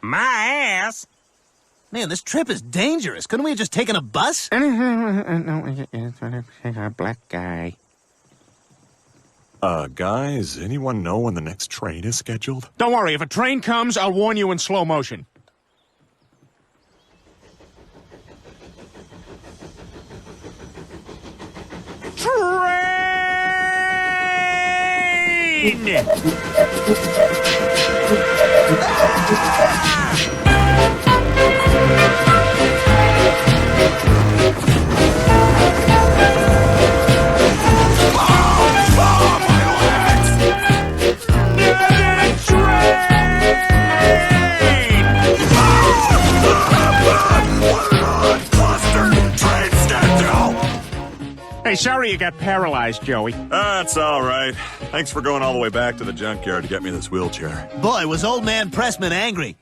My ass. Man, this trip is dangerous. Couldn't we have just taken a bus? No, it's a black guy. Guys, anyone know when the next train is scheduled? Don't worry, if a train comes, I'll warn you in slow motion. Train! Hey, sorry you got paralyzed, Joey. That's all right. Thanks for going all the way back to the junkyard to get me this wheelchair. Boy, was old man Pressman angry.